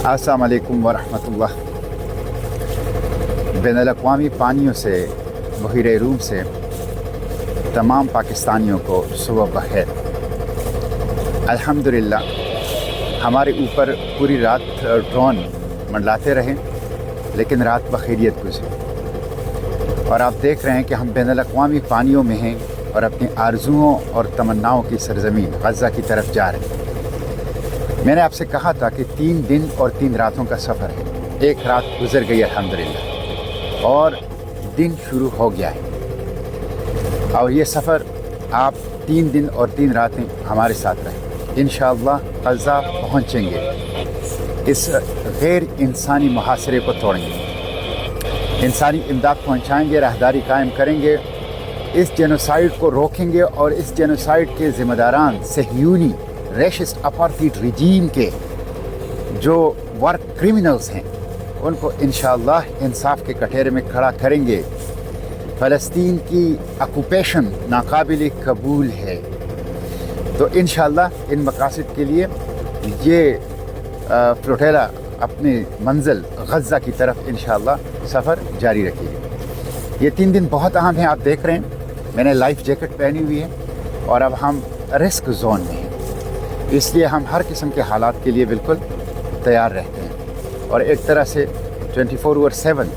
अस्सलाम वालेकुम वरहमतुल्लाह। बैनुल-अक़वामी पानियों से बहिरे रूम से तमाम पाकिस्तानियों को सुबह बखैर। अल्हम्दुलिल्लाह हमारे ऊपर पूरी रात ड्रोन मंडलाते रहे, लेकिन रात बखैरियत गुजरी और आप देख रहे हैं कि हम बैनुल-अक़वामी पानियों में हैं और अपनी आरज़ुओं और तमन्नाओं की सरज़मीन गज़ा की तरफ जा रहे हैं। मैंने आपसे कहा था कि 3 दिन और 3 रातों का सफ़र है। एक रात गुजर गई अल्हम्दुलिल्लाह और दिन शुरू हो गया है और ये सफ़र आप 3 दिन और 3 रातें हमारे साथ रहें। इंशाअल्लाह गज़ा पहुँचेंगे, इस गैर इंसानी मुहासरे को तोड़ेंगे, इंसानी इमदाद पहुँचाएँगे, राहदारी कायम करेंगे, इस जेनोसाइड को रोकेंगे और इस जेनोसाइड के ज़िम्मेदारान सहयूनी रेशिस्ट अपार्थाइड रिजीम के जो वार क्रिमिनल्स हैं उनको इंशाअल्लाह इंसाफ के कटहरे में खड़ा करेंगे। फ़लस्तीन की ऑक्यूपेशन नाकाबिल कबूल है, तो इंशाअल्लाह इन मकासद के लिए ये फ्लोटेला अपनी मंजिल गज़ा की तरफ इंशाअल्लाह सफ़र जारी रखेगी। ये 3 दिन बहुत अहम हैं। आप देख रहे हैं मैंने लाइफ जैकेट पहनी हुई है और अब हम रिस्क जोन में हैं, इसलिए हम हर किस्म के हालात के लिए बिल्कुल तैयार रहते हैं और एक तरह से 24/7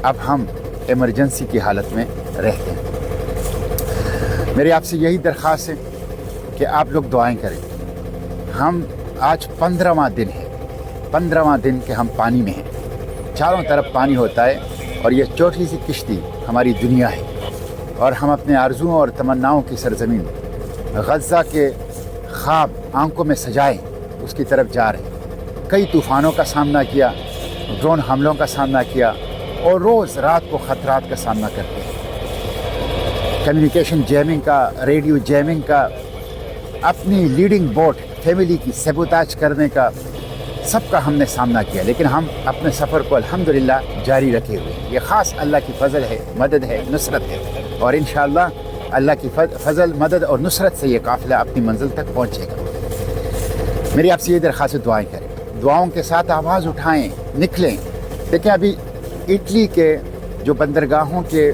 अब हम इमरजेंसी की हालत में रहते हैं। मेरी आपसे यही दरख्वास्त है कि आप लोग दुआएं करें। हम आज 15वां दिन है, 15वां दिन के हम पानी में हैं, चारों तरफ पानी होता है और ये छोटी सी किश्ती हमारी दुनिया है और हम अपने आरज़ुओं और तमन्नाओं की सरज़मीन गज़ा के ख्वाब आंखों में सजाए उसकी तरफ जा रहे हैं। कई तूफ़ानों का सामना किया, ड्रोन हमलों का सामना किया और रोज़ रात को ख़तरात का सामना करते हैं। कम्युनिकेशन जैमिंग का, रेडियो जैमिंग का, अपनी लीडिंग बोट फैमिली की सबोताज करने का, सबका हमने सामना किया, लेकिन हम अपने सफ़र को अल्हम्दुलिल्लाह जारी रखे हुए हैं। ये ख़ास अल्लाह की फ़ज़ल है, मदद है, नुसरत है और इंशाअल्लाह अल्लाह की फ़ज़ल, मदद और नुसरत से ये काफ़िला अपनी मंजिल तक पहुँचेगा। मेरी आपसे ये दरख्वास्त है, दुआएं करें, दुआओं के साथ आवाज़ उठाएं, निकलें। देखिए अभी इटली के जो बंदरगाहों के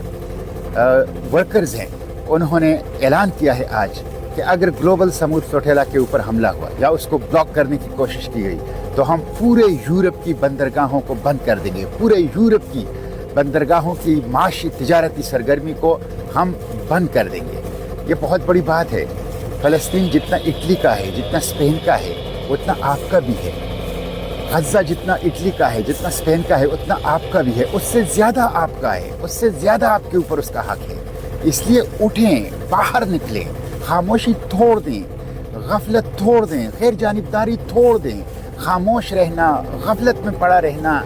वर्कर्स हैं उन्होंने ऐलान किया है आज कि अगर ग्लोबल समूद फ्लोटेला के ऊपर हमला हुआ या उसको ब्लॉक करने की कोशिश की गई तो हम पूरे यूरोप की बंदरगाहों को बंद कर देंगे। पूरे यूरोप की बंदरगाहों की माशी तिजारती सरगर्मी को हम बंद कर देंगे। ये बहुत बड़ी बात है। फ़लस्तीन जितना इटली का है, जितना स्पेन का है, उतना आपका भी है। गज़ा जितना इटली का है, जितना स्पेन का है, उतना आपका भी है। उससे ज़्यादा आपका है, उससे ज़्यादा आपके ऊपर उसका हक है। इसलिए उठें, बाहर निकलें, खामोशी तोड़ दें, गफलत तोड़ दें, गैर जानिबदारी तोड़ दें। खामोश रहना, गफलत में पड़ा रहना,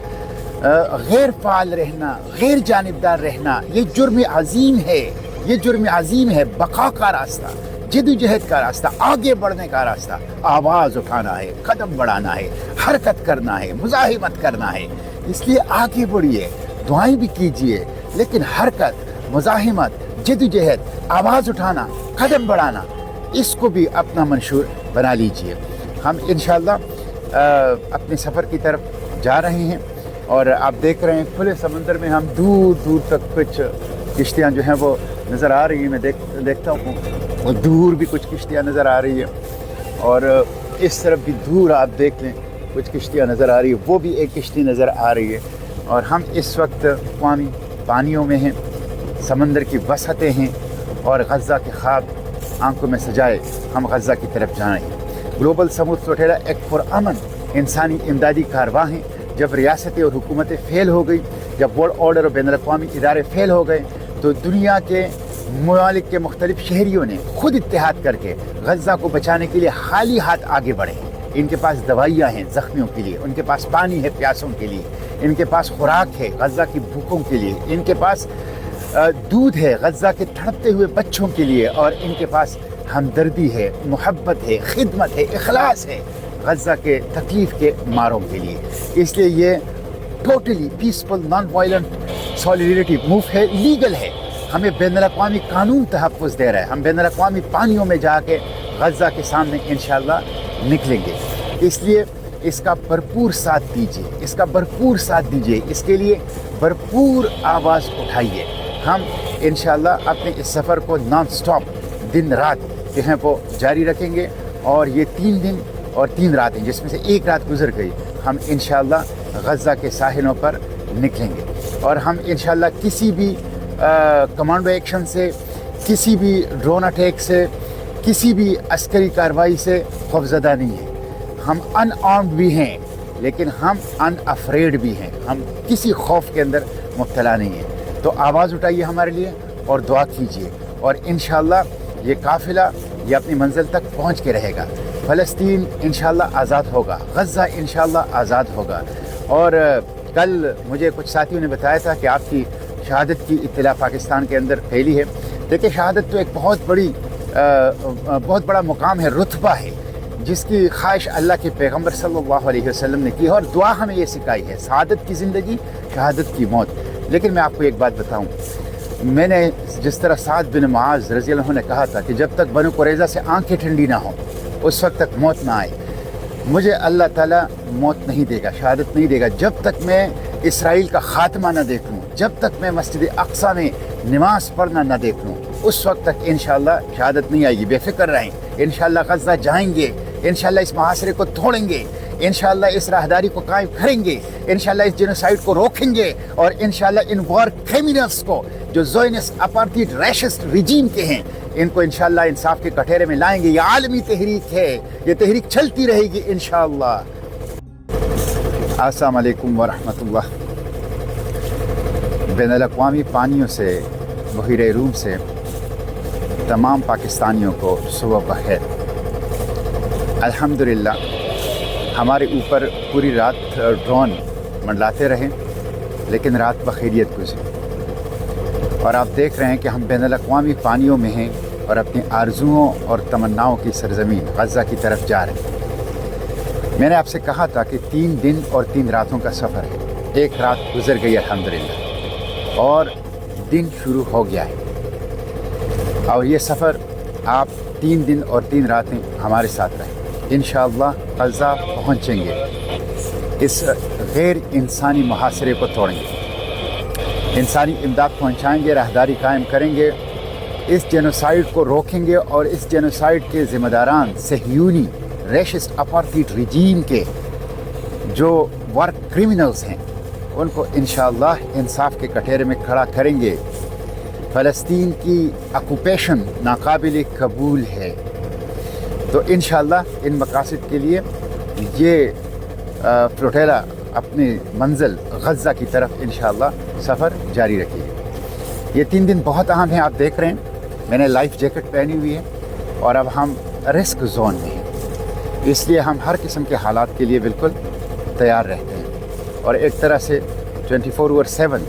गैर फाल रहना, गैर जानिबदार रहना, ये जुर्म अजीम है। ये जुर्म अजीम है। बका का रास्ता, जद्दोजहद का रास्ता, आगे बढ़ने का रास्ता, आवाज़ उठाना है, कदम बढ़ाना है, हरकत करना है, मुज़ाहिमत करना है। इसलिए आगे बढ़िए, दुआएं भी कीजिए, लेकिन हरकत, मुज़ाहिमत, जद्दोजहद, आवाज़ उठाना, कदम बढ़ाना, इसको भी अपना मंशूर बना लीजिए। हम इंशाअल्लाह अपने सफ़र की तरफ जा रहे हैं और आप देख रहे हैं खुले समंदर में हम दूर दूर तक कुछ किश्तियाँ जो हैं वो नज़र आ रही हैं। मैं देखता हूँ और दूर भी कुछ किश्तियाँ नज़र आ रही है और इस तरफ भी दूर आप देख लें कुछ किश्तियाँ नज़र आ रही है, वो भी एक किश्ती नज़र आ रही है। और हम इस वक्त अक़वामी पानियों में हैं, समंदर की वसअतें हैं और गज़ा के ख्वाब आंखों में सजाए हम गज़ा की तरफ जा रहे हैं। ग्लोबल समूद फ्लोटेला एक पुरअमन इंसानी इमदादी कारवां है। जब रियासतें और हुकूमतें फ़ेल हो गई, जब वर्ल्ड ऑर्डर और बैनुल-अक़वामी इदारे फ़ेल हो गए, तो दुनिया के ममालिक के मुख्तलिफ शहरियों ने खुद इत्तेहाद करके गज़ा को बचाने के लिए खाली हाथ आगे बढ़े। इनके पास दवाइयाँ हैं ज़ख्मियों के लिए, उनके पास पानी है प्यासों के लिए, इनके पास खुराक है गज़ा की भूखों के लिए, इनके पास दूध है गज़ा के तड़पते हुए बच्चों के लिए और इनके पास हमदर्दी है, मोहब्बत है, खिदमत है, इखलास है गज़ा के तकलीफ़ के मारों के लिए। इसलिए ये totally peaceful non violent solidarity move है, लीगल है। हमें बैनुल-अक़वामी कानून तहफ़्फ़ुज़ दे रहा है। हम बैनुल-अक़वामी पानियों में जाके गज़ा के सामने इंशाअल्लाह निकलेंगे। इसलिए اس کا بھرپور ساتھ دیجیے، اس کا بھرپور ساتھ دیجیے، اس کے لیے بھرپور آواز اٹھائیے۔ ہم انشاءاللہ اپنے اس سفر کو نان سٹاپ دن رات جو ہیں وہ جاری رکھیں گے، اور یہ 3 دن اور 3 راتیں جس میں سے ایک رات گزر گئی، ہم انشاءاللہ غزہ کے ساحلوں پر نکلیں گے، اور ہم انشاءاللہ کسی بھی کمانڈو ایکشن سے، کسی بھی ڈرون اٹیک سے، کسی بھی عسکری کارروائی سے خوفزدہ نہیں ہیں۔ ہم ان آرمڈ بھی ہیں لیکن ہم ان افریڈ بھی ہیں، ہم کسی خوف کے اندر مبتلا نہیں ہیں۔ تو آواز اٹھائیے ہمارے لیے اور دعا کیجیے، اور انشاءاللہ یہ قافلہ یہ اپنی منزل تک پہنچ کے رہے گا۔ فلسطین انشاءاللہ آزاد ہوگا، غزہ انشاءاللہ آزاد ہوگا۔ اور کل مجھے کچھ ساتھیوں نے بتایا تھا کہ آپ کی شہادت کی اطلاع پاکستان کے اندر پھیلی ہے۔ دیکھیں، شہادت تو ایک بہت بڑا مقام ہے، رتبہ ہے، جس کی خواہش اللہ کے پیغمبر صلی اللہ علیہ وسلم نے کی، اور دعا ہمیں یہ سکھائی ہے، سعادت کی زندگی، شہادت کی موت۔ لیکن میں آپ کو ایک بات بتاؤں، میں نے جس طرح سعد بن معاذ رضی اللہ عنہ نے کہا تھا کہ جب تک بنو قریظہ سے آنکھیں ٹھنڈی نہ ہوں اس وقت تک موت نہ آئے، مجھے اللہ تعالیٰ موت نہیں دے گا، شہادت نہیں دے گا جب تک میں اسرائیل کا خاتمہ نہ دیکھ لوں، جب تک میں مسجد اقصیٰ میں نماز پڑھنا نہ دیکھ لوں، اس وقت تک انشاءاللہ شہادت نہیں آئے گی۔ بے فکر رہیں، انشاءاللہ غزہ جائیں گے، انشاءاللہ اس محاصرے کو توڑیں گے، انشاءاللہ اس راہداری کو قائم کریں گے، انشاءاللہ اس جینوسائیڈ کو روکیں گے، اور انشاءاللہ ان وار کرمنلز کو جو زائنسٹ اپارتھائڈ ریشسٹ رجیم کے ہیں، ان کو انشاءاللہ انصاف کے کٹہرے میں لائیں گے۔ یہ عالمی تحریک ہے، یہ تحریک چلتی رہے گی انشاءاللہ۔ السلام علیکم ورحمۃ اللہ۔ بین الاقوامی پانیوں سے، بحیرہ روم سے تمام پاکستانیوں کو صبح بخیر۔ الحمدللہ ہمارے اوپر پوری رات ڈرون منڈلاتے رہے لیکن رات بخیریت گزری، اور آپ دیکھ رہے ہیں کہ ہم بین الاقوامی پانیوں میں ہیں اور اپنی آرزوؤں اور تمناؤں کی سرزمین غزہ کی طرف جا رہے ہیں۔ میں نے آپ سے کہا تھا کہ 3 دن اور 3 راتوں کا سفر ہے، ایک رات گزر گئی الحمدللہ، اور دن شروع ہو گیا ہے، اور یہ سفر آپ 3 دن اور 3 راتیں ہمارے ساتھ رہیں۔ انشاءاللہ غزہ پہنچیں گے، اس غیر انسانی محاصرے کو توڑیں گے، انسانی امداد پہنچائیں گے، راہداری قائم کریں گے، اس جینوسائیڈ کو روکیں گے، اور اس جینوسائیڈ کے ذمہ داران صہیونی ریشسٹ اپارتھائڈ رجیم کے جو وار کرمنلز ہیں ان کو انشاءاللہ انصاف کے کٹہرے میں کھڑا کریں گے۔ فلسطین کی آکوپیشن ناقابل قبول ہے، تو انشاءاللہ ان مقاصد کے لیے یہ فلوٹیلا اپنی منزل غزہ کی طرف انشاءاللہ سفر جاری رکھے گی۔ یہ 3 دن بہت اہم ہیں، آپ دیکھ رہے ہیں میں نے لائف جیکٹ پہنی ہوئی ہے، اور اب ہم رسک زون میں ہیں، اس لیے ہم ہر قسم کے حالات کے لیے بالکل تیار رہتے ہیں، اور ایک طرح سے 24/7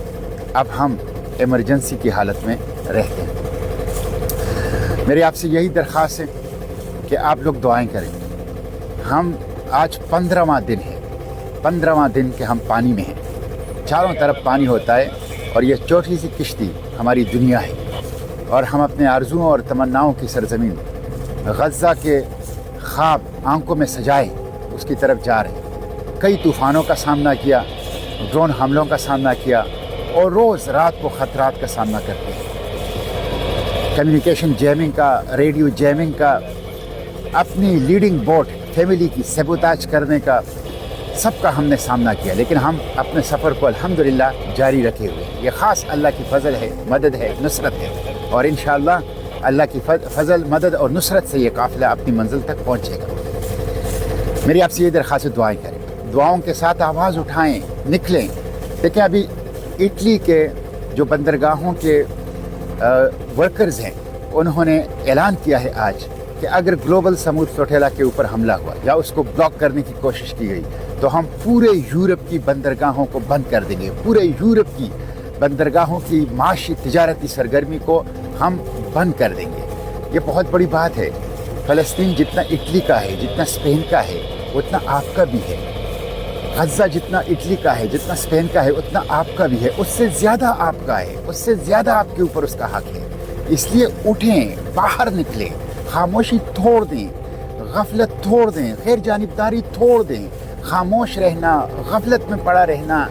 اب ہم ایمرجنسی کی حالت میں رہتے ہیں۔ میری آپ سے یہی درخواست ہے کہ آپ لوگ دعائیں کریں۔ ہم آج 15واں دن ہے، 15واں دن کہ ہم پانی میں ہیں، چاروں طرف پانی ہوتا ہے، اور یہ چھوٹی سی کشتی ہماری دنیا ہے، اور ہم اپنے آرزوؤں اور تمناؤں کی سرزمین غزہ کے خواب آنکھوں میں سجائے اس کی طرف جا رہے ہیں۔ کئی طوفانوں کا سامنا کیا، ڈرون حملوں کا سامنا کیا، اور روز رات کو خطرات کا سامنا کرتے ہیں، کمیونیکیشن جیمنگ کا، ریڈیو جیمنگ کا، اپنی لیڈنگ بوٹ فیملی کی سیبوتاج کرنے کا، سب کا ہم نے سامنا کیا، لیکن ہم اپنے سفر کو الحمدللہ جاری رکھے ہوئے ہیں۔ یہ خاص اللہ کی فضل ہے، مدد ہے، نصرت ہے، اور انشاءاللہ اللہ کی فضل، مدد اور نصرت سے یہ قافلہ اپنی منزل تک پہنچے گا۔ میری آپ سے یہ درخواست ہے، دعائیں کریں، دعاؤں کے ساتھ آواز اٹھائیں، نکلیں۔ دیکھیں ابھی اٹلی کے جو بندرگاہوں کے ورکرز ہیں انہوں نے اعلان کیا ہے آج کہ اگر گلوبل سمود فلوٹیلا کے اوپر حملہ ہوا یا اس کو بلاک کرنے کی کوشش کی گئی تو ہم پورے یورپ کی بندرگاہوں کو بند کر دیں گے، پورے یورپ کی بندرگاہوں کی معاشی تجارتی سرگرمی کو ہم بند کر دیں گے۔ یہ بہت بڑی بات ہے۔ فلسطین جتنا اٹلی کا ہے، جتنا اسپین کا ہے، اتنا آپ کا بھی ہے۔ غزہ جتنا اٹلی کا ہے، جتنا اسپین کا ہے، اتنا آپ کا بھی ہے، اس سے زیادہ آپ کا ہے، اس سے زیادہ آپ کے اوپر اس کا حق ہے۔ اس لیے اٹھیں، باہر نکلیں، خاموشی توڑ دیں، غفلت توڑ دیں، غیر جانبداری توڑ دیں، खामोश रहना, गफलत में पड़ा रहना,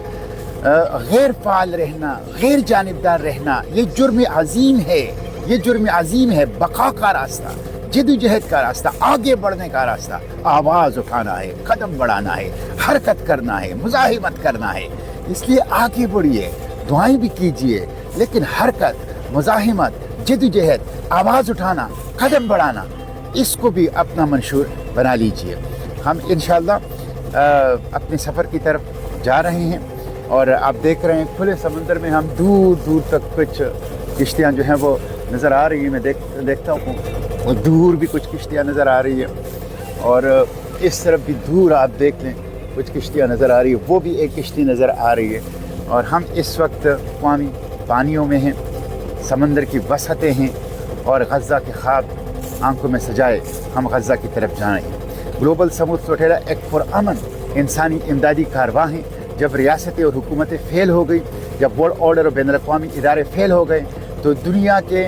गैर फाल रहना, गैर जानिबदार रहना, ये जुर्म अजीम है। ये जुर्म अजीम है। बका का रास्ता, जद्दोजहद का रास्ता, आगे बढ़ने का रास्ता, आवाज़ उठाना है, कदम बढ़ाना है, हरकत करना है, मुज़ाहिमत करना है। इसलिए आगे बढ़िए, दुआएं भी कीजिए, लेकिन हरकत, मुज़ाहिमत, जद्दोजहद, आवाज़ उठाना, कदम बढ़ाना, इसको भी अपना मंशूर बना लीजिए। हम इंशाअल्लाह अपने सफ़र की तरफ जा रहे हैं और आप देख रहे हैं खुले समंदर में हम दूर दूर तक कुछ किश्तियाँ जो हैं वो नज़र आ रही हैं। मैं देखता हूँ और दूर भी कुछ किश्तियाँ नज़र आ रही है और इस तरफ भी दूर आप देख लें कुछ किश्तियाँ नज़र आ रही है, वो भी एक किश्ती नज़र आ रही है। और हम इस वक्त अक़वामी पानियों में हैं, समंदर की वसअतें हैं और गज़ा के ख्वाब आंखों में सजाए हम गज़ा की तरफ जा रहे हैं। ग्लोबल समूद सोटेरा एक पुरअमन इंसानी इमदादी कारवां जब रियासतें और हुकूमतें फ़ेल हो गई, जब वर्ल्ड ऑर्डर और बैनुल अक़वामी इदारे फ़ेल हो गए, तो दुनिया के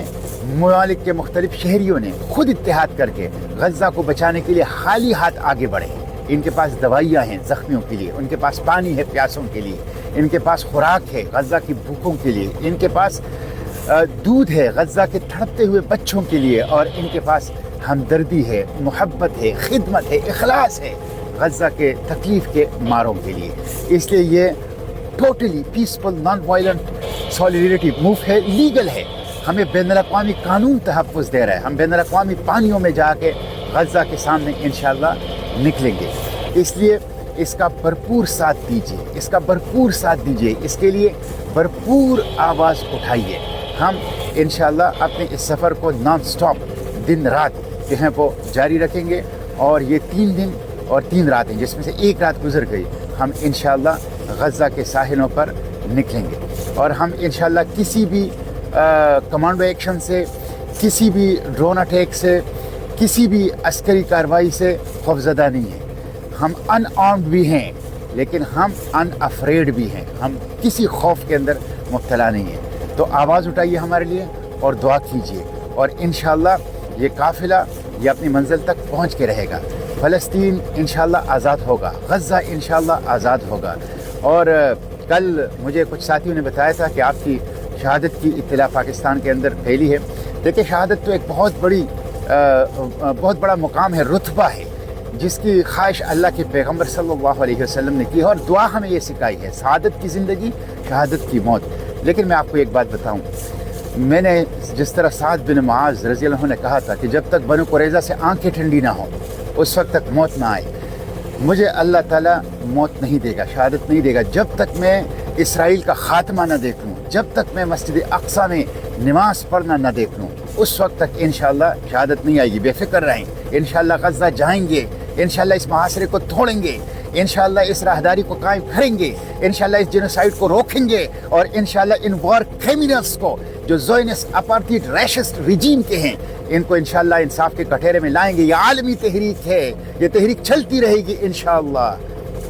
ममालिक के मुख्तलिफ शहरियों ने खुद इत्तेहाद करके गज़ा को बचाने के लिए खाली हाथ आगे बढ़े। इनके पास दवाइयाँ हैं ज़ख्मियों के लिए, उनके पास पानी है प्यासों के लिए, इनके पास खुराक है गज़ा की भूखों के लिए, इनके पास दूध है गज़ा के तड़पते हुए बच्चों के लिए, और इनके पास हमदर्दी है, मोहब्बत है, खिदमत है, इखलास है गज़ा के तकलीफ़ के मारों के लिए। इसलिए ये totally peaceful non violent solidarity move है, लीगल है। हमें बैनुल अक़वामी कानून तहफ़्फ़ुज़ दे रहा है। हम बैनुल अक़वामी पानियों में जाके गज़ा के सामने इंशाअल्लाह निकलेंगे। इसलिए इसका भरपूर साथ दीजिए, इसका भरपूर साथ दीजिए, इसके लिए भरपूर आवाज़ उठाइए। हम इंशाअल्लाह अपने इस सफ़र को नॉन स्टॉप दिन रात जो हैं वो जारी रखेंगे। और ये 3 दिन और 3 रातें, जिसमें से एक रात गुजर गई, हम इंशाअल्लाह गज़ा के साहिलों पर निकलेंगे। और हम इंशाअल्लाह किसी भी कमांडो एक्शन से, किसी भी ड्रोन अटैक से, किसी भी अस्करी कार्रवाई से खौफज़दा नहीं हैं। हम अनआर्म्ड भी हैं, लेकिन हम अनअफ्रेड भी हैं। हम किसी खौफ के अंदर मुब्तला नहीं हैं। तो आवाज़ उठाइए हमारे लिए और दुआ कीजिए, और इंशाअल्लाह ये काफ़िला ये अपनी मंजिल तक पहुँच के रहेगा। फ़लस्तीन इंशाअल्लाह आज़ाद होगा, गज़ा इंशाअल्लाह आज़ाद होगा। और कल मुझे कुछ साथियों ने बताया था कि आपकी शहादत की इत्तला पाकिस्तान के अंदर फैली है। देखिए, शहादत तो एक बहुत बड़ा मुकाम है, रुतबा है, जिसकी ख्वाहिश अल्लाह के पैगम्बर सल्लल्लाहु अलैहि वसल्लम ने की है, और दुआ हमें ये सिखाई है, शहादत की ज़िंदगी, शहादत की मौत। लेकिन मैं आपको एक बात बताऊँ, मैंने जिस तरह साद बिन मुआज़ रज़ी अल्लाह ने कहा था कि जब तक बनु कुरैज़ा से आंखें ठंडी ना हो उस वक्त तक मौत ना आए, मुझे अल्लाह ताला मौत नहीं देगा, शहादत नहीं देगा जब तक मैं इसराइल का ख़ात्मा न देख लूँ, जब तक मैं मस्जिद अक़सा में नमाज़ पढ़ना न देख लूँ, उस वक्त तक इंशाअल्लाह शहादत नहीं आएगी। बेफ़िक्र रहें, इंशाअल्लाह गज़ा जाएंगे, इंशाअल्लाह इस मुहासरे को तोड़ेंगे, इंशाअल्लाह इस राहदारी को कायम करेंगे, इंशाअल्लाह इस जेनोसाइड को रोकेंगे, और इंशाअल्लाह इन वॉर क्रिमिनल्स को, जो ज़ोयनिस्ट अपार्थाइड रैशिस्ट रिजीम के हैं, इनको इंशाअल्लाह इंसाफ के कटहरे में लाएंगे। ये आलमी तहरीक है, ये तहरीक चलती रहेगी इंशाअल्लाह।